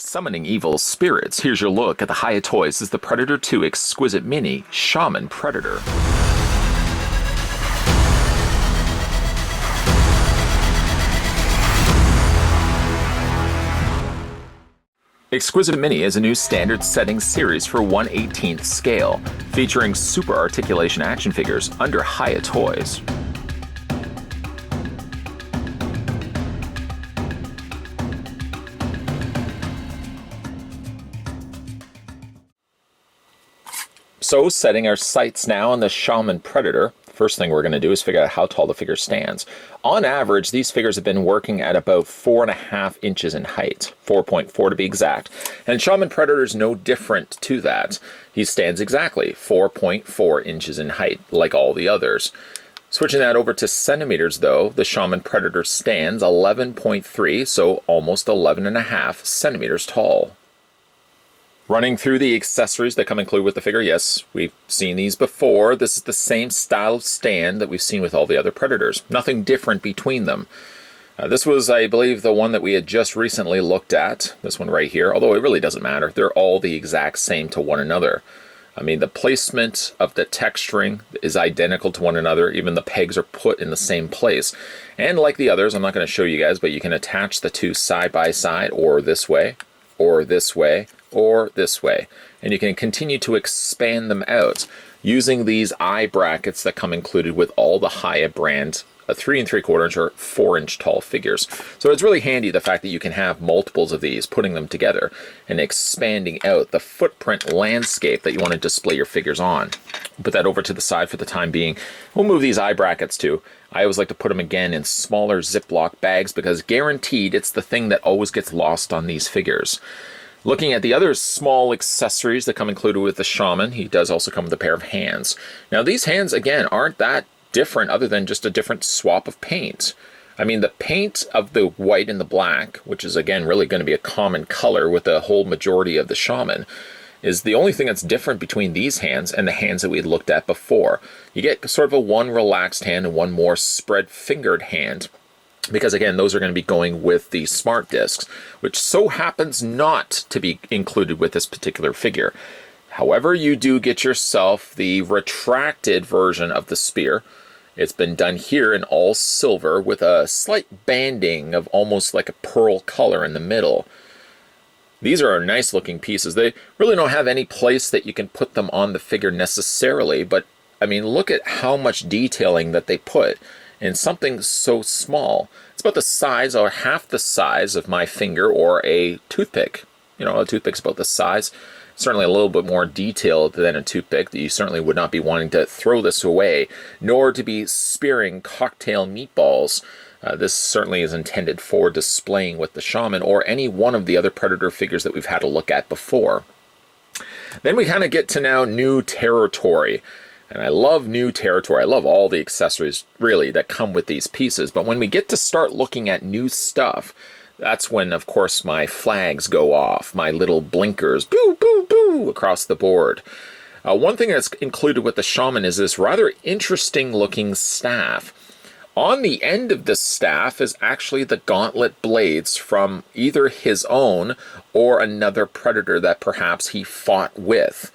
Summoning evil spirits, here's your look at the Hiya Toys as the Predator 2 Exquisite Mini Shaman Predator. Exquisite Mini is a new standard setting series for 1/18th scale, featuring super articulation action figures under Hiya Toys. So, setting our sights now on the Shaman Predator, first thing we're going to do is figure out how tall the figure stands. On average, these figures have been working at about 4.5 inches in height, 4.4 to be exact. And Shaman Predator is no different to that. He stands exactly 4.4 inches in height, like all the others. Switching that over to centimeters, though, the Shaman Predator stands 11.3, so almost 11.5 centimeters tall. Running through the accessories that come included with the figure, yes, we've seen these before. This is the same style of stand that we've seen with all the other Predators. Nothing different between them. This was, I believe, the one that we had just recently looked at. This one right here, although it really doesn't matter. They're all the exact same to one another. I mean, the placement of the texturing is identical to one another. Even the pegs are put in the same place. And like the others, I'm not going to show you guys, but you can attach the two side by side, or this way, or this way, or this way, and you can continue to expand them out using these eye brackets that come included with all the Hiya brand 3 3/4 inch or 4 inch tall figures. So it's really handy the fact that you can have multiples of these, putting them together and expanding out the footprint landscape that you want to display your figures on. Put that over to the side for the time being. We'll move these eye brackets too. I always like to put them again in smaller Ziploc bags because guaranteed it's the thing that always gets lost on these figures. Looking at the other small accessories that come included with the Shaman, he does also come with a pair of hands. Now these hands, again, aren't that different other than just a different swap of paint. I mean, the paint of the white and the black, which is again really going to be a common color with the whole majority of the Shaman, is the only thing that's different between these hands and the hands that we had looked at before. You get sort of a one relaxed hand and one more spread-fingered hand, because again, those are going to be going with the smart discs, which so happens not to be included with this particular figure. However, you do get yourself the retracted version of the spear. It's been done here in all silver with a slight banding of almost like a pearl color in the middle. These are nice looking pieces. They really don't have any place that you can put them on the figure necessarily, but I mean, look at how much detailing that they put in something so small. It's about the size or half the size of my finger or a toothpick. You know, a toothpick's about the size. Certainly a little bit more detailed than a toothpick. You certainly would not be wanting to throw this away, nor to be spearing cocktail meatballs. This certainly is intended for displaying with the Shaman or any one of the other Predator figures that we've had a look at before. Then we kind of get to now new territory. And I love new territory. I love all the accessories, really, that come with these pieces. But when we get to start looking at new stuff, that's when, of course, my flags go off. My little blinkers, boo, boo, boo, across the board. One thing that's included with the Shaman is this rather interesting-looking staff. On the end of the staff is actually the Gauntlet Blades from either his own or another Predator that perhaps he fought with.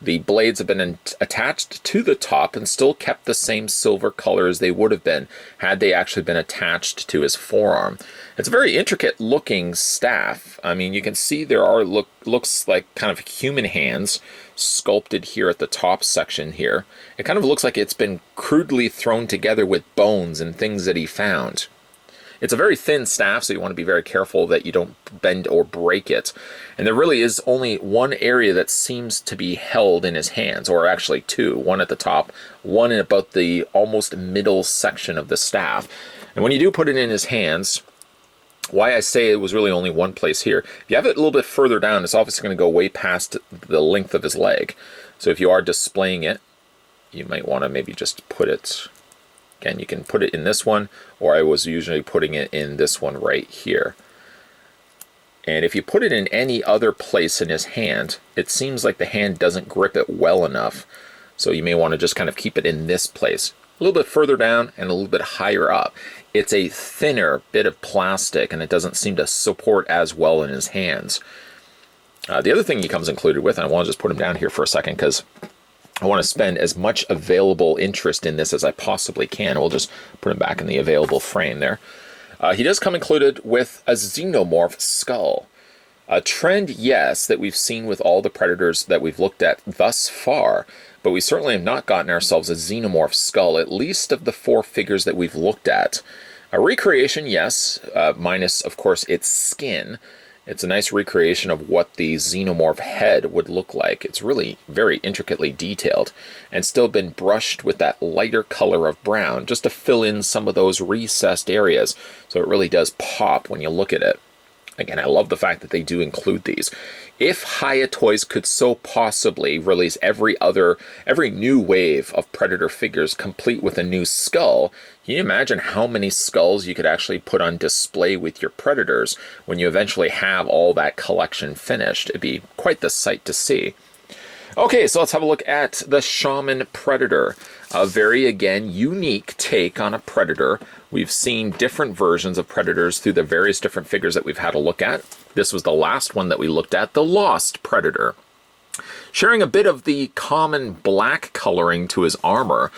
The blades have been attached to the top and still kept the same silver color as they would have been had they actually been attached to his forearm. It's a very intricate looking staff. I mean, you can see there are looks like kind of human hands sculpted here at the top section here. It kind of looks like it's been crudely thrown together with bones and things that he found. It's a very thin staff, so you want to be very careful that you don't bend or break it. And there really is only one area that seems to be held in his hands, or actually two. One at the top, one in about the almost middle section of the staff. And when you do put it in his hands, why I say it was really only one place here, if you have it a little bit further down, it's obviously going to go way past the length of his leg. So if you are displaying it, you might want to maybe just put it... Again, you can put it in this one, or I was usually putting it in this one right here. And if you put it in any other place in his hand, it seems like the hand doesn't grip it well enough. So you may want to just kind of keep it in this place. a little bit further down and a little bit higher up. It's a thinner bit of plastic, and it doesn't seem to support as well in his hands. The other thing he comes included with, and I want to just put him down here for a second because I want to spend as much available interest in this as I possibly can. We'll just put him back in the available frame there. He does come included with a Xenomorph Skull. A trend, yes, that we've seen with all the Predators that we've looked at thus far, but we certainly have not gotten ourselves a Xenomorph Skull, at least of the 4 figures that we've looked at. A recreation, yes, minus, of course, its skin. It's a nice recreation of what the Xenomorph head would look like. It's really very intricately detailed and still been brushed with that lighter color of brown just to fill in some of those recessed areas, so it really does pop when you look at it. Again, I love the fact that they do include these. If Hiya Toys could so possibly release every new wave of Predator figures complete with a new skull, can you imagine how many skulls you could actually put on display with your Predators when you eventually have all that collection finished? It'd be quite the sight to see. Okay, so let's have a look at the Shaman Predator. A very, again, unique take on a Predator. We've seen different versions of Predators through the various different figures that we've had a look at. This was the last one that we looked at, the Lost Predator. Sharing a bit of the common black coloring to his armor,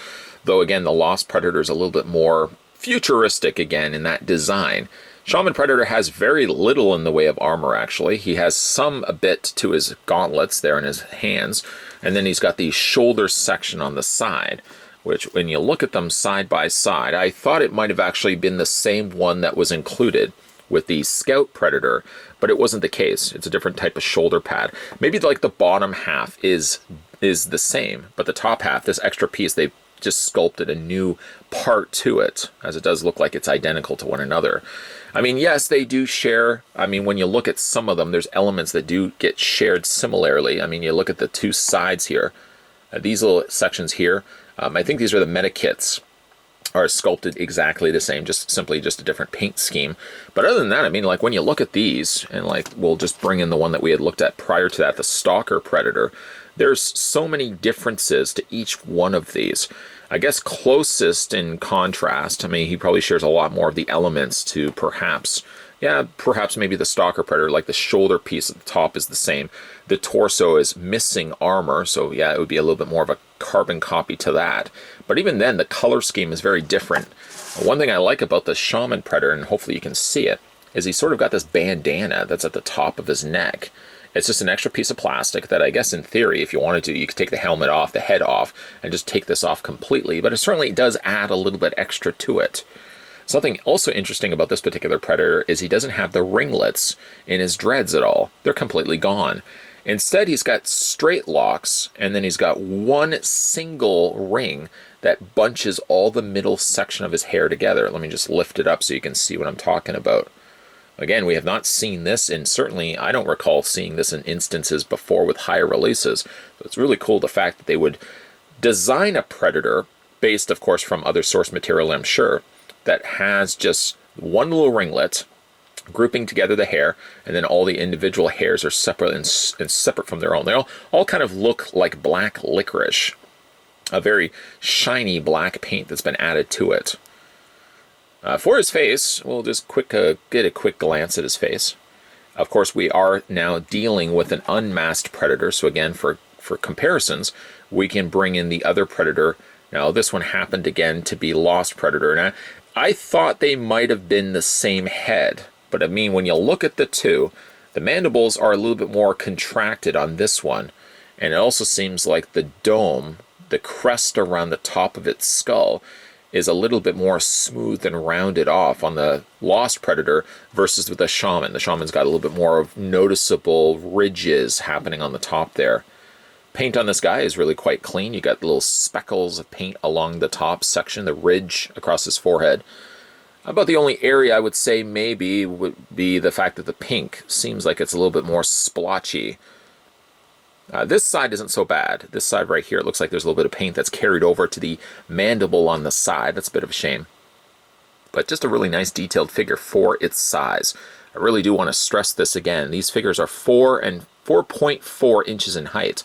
though again, the Lost Predator is a little bit more futuristic again in that design. Shaman Predator has very little in the way of armor, actually. He has a bit to his gauntlets there in his hands, and then he's got the shoulder section on the side, which when you look at them side by side, I thought it might have actually been the same one that was included with the Scout Predator, but it wasn't the case. It's a different type of shoulder pad. Maybe like the bottom half is the same, but the top half, this extra piece, they just sculpted a new part to it, as it does look like it's identical to one another. I mean, yes, they do share. I mean, when you look at some of them, there's elements that do get shared similarly. I mean, you look at the 2 sides here. These little sections here, I think these are the meta kits, are sculpted exactly the same, just a different paint scheme. But other than that, I mean, like when you look at these, and like we'll just bring in the one that we had looked at prior to that, the Stalker Predator, there's so many differences to each one of these. I guess closest in contrast, I mean, he probably shares a lot more of the elements to perhaps maybe the Stalker Predator, like the shoulder piece at the top is the same. The torso is missing armor, so yeah, it would be a little bit more of a carbon copy to that. But even then, the color scheme is very different. One thing I like about the Shaman Predator, and hopefully you can see it, is he's sort of got this bandana that's at the top of his neck. It's just an extra piece of plastic that I guess in theory, if you wanted to, you could take the helmet off, the head off, and just take this off completely. But it certainly does add a little bit extra to it. Something also interesting about this particular Predator is he doesn't have the ringlets in his dreads at all. They're completely gone. Instead, he's got straight locks, and then he's got one single ring that bunches all the middle section of his hair together. Let me just lift it up so you can see what I'm talking about. Again, we have not seen this, and certainly I don't recall seeing this in instances before with higher releases. So it's really cool the fact that they would design a Predator, based of course from other source material I'm sure, that has just one little ringlet, grouping together the hair, and then all the individual hairs are separate and separate from their own. They all kind of look like black licorice, a very shiny black paint that's been added to it. For his face, we'll just get a quick glance at his face. Of course, we are now dealing with an unmasked Predator, so again, for comparisons, we can bring in the other Predator. Now, this one happened again to be Lost Predator. Now, I thought they might have been the same head, but I mean, when you look at the two, the mandibles are a little bit more contracted on this one, and it also seems like the dome, the crest around the top of its skull, is a little bit more smooth and rounded off on the Lost Predator versus with the Shaman. The Shaman's got a little bit more of noticeable ridges happening on the top there. Paint on this guy is really quite clean. You got little speckles of paint along the top section, the ridge across his forehead. About the only area I would say maybe would be the fact that the pink seems like it's a little bit more splotchy. This side isn't so bad. This side right here, it looks like there's a little bit of paint that's carried over to the mandible on the side. That's a bit of a shame. But just a really nice detailed figure for its size. I really do want to stress this again. These figures are 4 and 4.4 inches in height.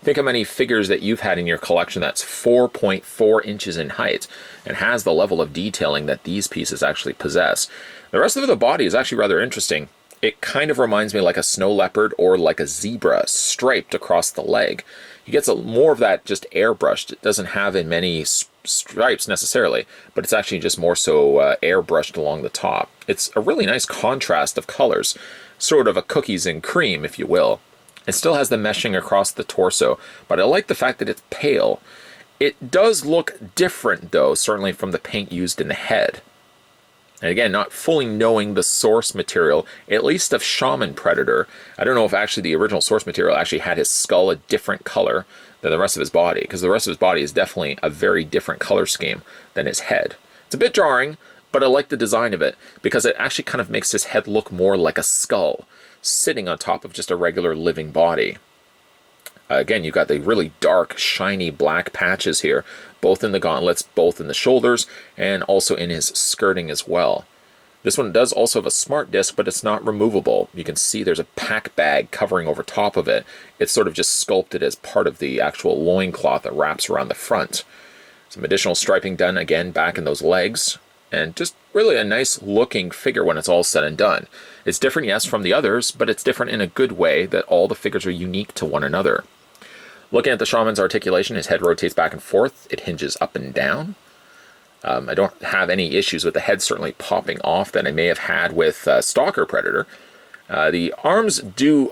Think how many figures that you've had in your collection that's 4.4 inches in height and has the level of detailing that these pieces actually possess. The rest of the body is actually rather interesting. It kind of reminds me like a snow leopard or like a zebra striped across the leg. He gets more of that just airbrushed. It doesn't have in many stripes necessarily, but it's actually just more so airbrushed along the top. It's a really nice contrast of colors, sort of a cookies and cream, if you will. It still has the meshing across the torso, but I like the fact that it's pale. It does look different, though, certainly from the paint used in the head. And again, not fully knowing the source material, at least of Shaman Predator. I don't know if actually the original source material actually had his skull a different color than the rest of his body, because the rest of his body is definitely a very different color scheme than his head. It's a bit jarring, but I like the design of it, because it actually kind of makes his head look more like a skull, sitting on top of just a regular living body. Again, you've got the really dark, shiny black patches here, both in the gauntlets, both in the shoulders, and also in his skirting as well. This one does also have a smart disc, but it's not removable. You can see there's a pack bag covering over top of it. It's sort of just sculpted as part of the actual loincloth that wraps around the front. Some additional striping done again back in those legs, and just really a nice looking figure when it's all said and done. It's different, yes, from the others, but it's different in a good way that all the figures are unique to one another. Looking at the Shaman's articulation, his head rotates back and forth. It hinges up and down. I don't have any issues with the head certainly popping off that I may have had with Stalker Predator. The arms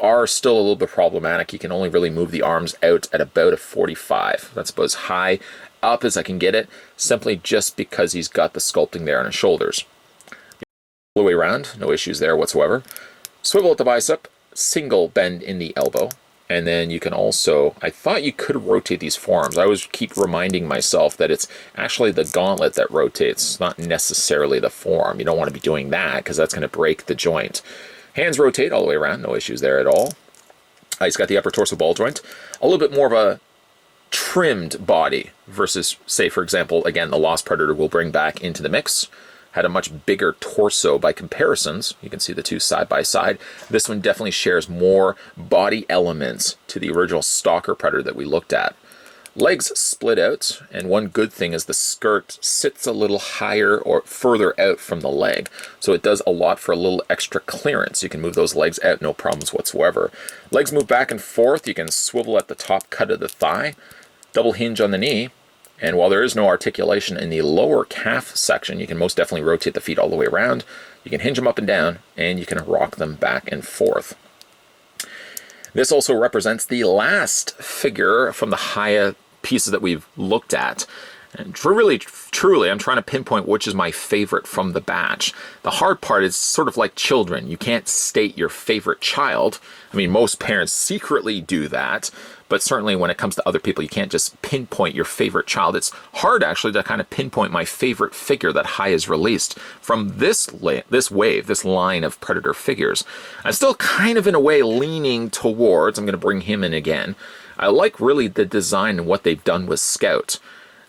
are still a little bit problematic. You can only really move the arms out at about a 45. That's about as high up as I can get it, simply just because he's got the sculpting there on his shoulders. All the way around, no issues there whatsoever. Swivel at the bicep, single bend in the elbow. And then you can also, I thought you could rotate these forearms. I always keep reminding myself that it's actually the gauntlet that rotates, not necessarily the forearm. You don't want to be doing that because that's going to break the joint. Hands rotate all the way around, no issues there at all. He's got the upper torso ball joint. A little bit more of a trimmed body versus, say, for example, again, the Lost Predator will bring back into the mix. Had a much bigger torso by comparisons. You can see the two side by side. This one definitely shares more body elements to the original Stalker Predator that we looked at. Legs split out, and one good thing is the skirt sits a little higher or further out from the leg. So it does a lot for a little extra clearance. You can move those legs out, no problems whatsoever. Legs move back and forth. You can swivel at the top cut of the thigh, double hinge on the knee. And while there is no articulation in the lower calf section, you can most definitely rotate the feet all the way around. You can hinge them up and down, and you can rock them back and forth. This also represents the last figure from the Hiya pieces that we've looked at. And truly, I'm trying to pinpoint which is my favorite from the batch. The hard part is sort of like children. You can't state your favorite child. I mean, most parents secretly do that, but certainly when it comes to other people, you can't just pinpoint your favorite child. It's hard, actually, to kind of pinpoint my favorite figure that Hiya's released from this line of Predator figures. I'm still kind of, in a way, leaning towards, I'm going to bring him in again. I like really the design and what they've done with Scout.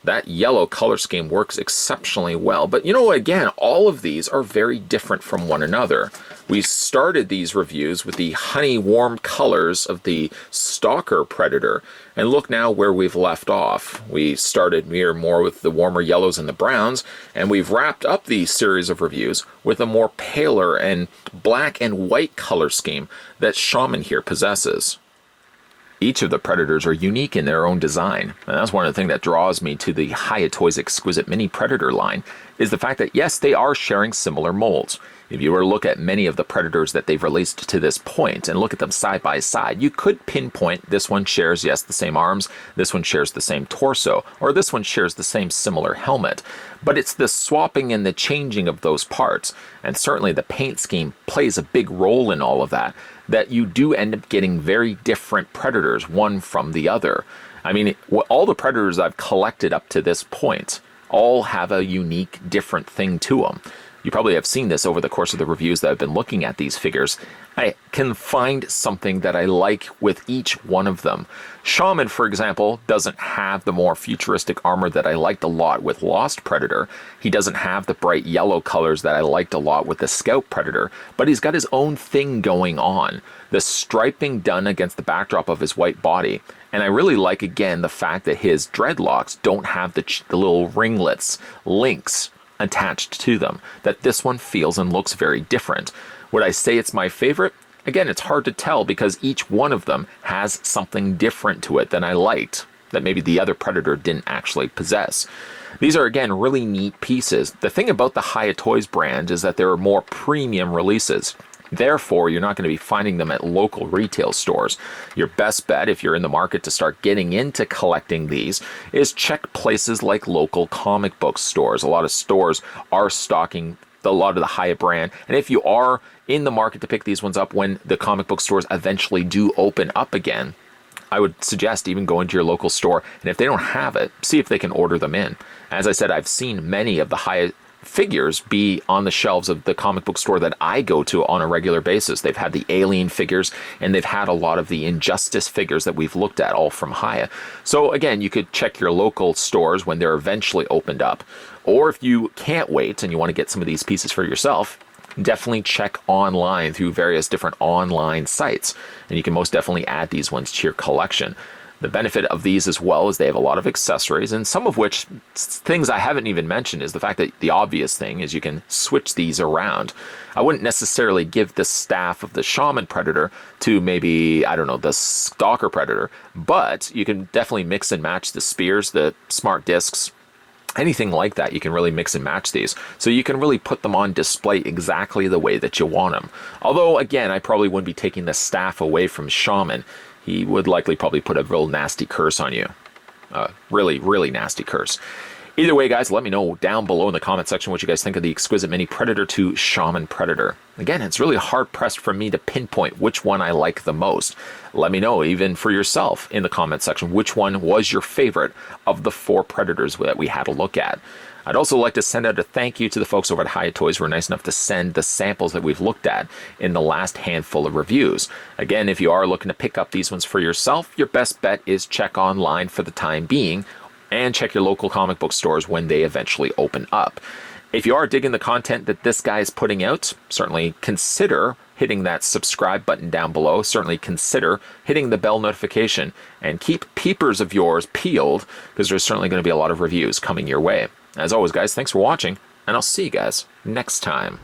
That yellow color scheme works exceptionally well. But, you know, again, all of these are very different from one another. We started these reviews with the honey warm colors of the Stalker Predator. And look now where we've left off. We started more with the warmer yellows and the browns. And we've wrapped up the series of reviews with a more paler and black and white color scheme that Shaman here possesses. Each of the Predators are unique in their own design, and that's one of the things that draws me to the Hiya Toys Exquisite Mini Predator line, is the fact that yes, they are sharing similar molds. If you were to look at many of the Predators that they've released to this point and look at them side by side, you could pinpoint this one shares, yes, the same arms, this one shares the same torso, or this one shares the same similar helmet. But it's the swapping and the changing of those parts, and certainly the paint scheme plays a big role in all of that, that you do end up getting very different Predators, one from the other. I mean, all the Predators I've collected up to this point all have a unique, different thing to them. you probably have seen this over the course of the reviews that I've been looking at these figures. I can find something that I like with each one of them. Shaman, for example, doesn't have the more futuristic armor that I liked a lot with Lost Predator. He doesn't have the bright yellow colors that I liked a lot with the Scout Predator, but he's got his own thing going on. The striping done against the backdrop of his white body. And I really like, again, the fact that his dreadlocks don't have the little ringlets, links attached to them. That this one feels and looks very different. Would I say it's my favorite? Again, it's hard to tell because each one of them has something different to it than I liked, that maybe the other Predator didn't actually possess. These are, again, really neat pieces. The thing about the Hiya Toys brand is that there are more premium releases. Therefore, you're not going to be finding them at local retail stores. Your best bet, if you're in the market to start getting into collecting these, is check places like local comic book stores. A lot of stores are stocking a lot of the Hiya brand. And if you are in the market to pick these ones up when the comic book stores eventually do open up again, I would suggest even going to your local store. And if they don't have it, see if they can order them in. As I said, I've seen many of the Hiya figures be on the shelves of the comic book store that I go to on a regular basis. They've had the Alien figures, and they've had a lot of the Injustice figures that we've looked at, all from Hiya. So again, you could check your local stores when they're eventually opened up. Or if you can't wait and you want to get some of these pieces for yourself, definitely check online through various different online sites. And you can most definitely add these ones to your collection. The benefit of these as well is they have a lot of accessories, and some of which, things I haven't even mentioned, is the fact that the obvious thing is you can switch these around. I wouldn't necessarily give the staff of the Shaman Predator to maybe, I don't know, the Stalker Predator, but you can definitely mix and match the spears, the smart discs, anything like that. You can really mix and match these. So you can really put them on display exactly the way that you want them. Although, again, I probably wouldn't be taking the staff away from Shaman. He would likely probably put a real nasty curse on you. Really, really nasty curse. Either way, guys, let me know down below in the comment section what you guys think of the Exquisite Mini Predator 2 Shaman Predator. Again, it's really hard-pressed for me to pinpoint which one I like the most. Let me know, even for yourself, in the comment section, which one was your favorite of the 4 Predators that we had a look at. I'd also like to send out a thank you to the folks over at Hiya Toys who were nice enough to send the samples that we've looked at in the last handful of reviews. Again, if you are looking to pick up these ones for yourself, your best bet is check online for the time being, and check your local comic book stores when they eventually open up. If you are digging the content that this guy is putting out, certainly consider hitting that subscribe button down below. Certainly consider hitting the bell notification, and keep peepers of yours peeled, because there's certainly going to be a lot of reviews coming your way. As always, guys, thanks for watching, and I'll see you guys next time.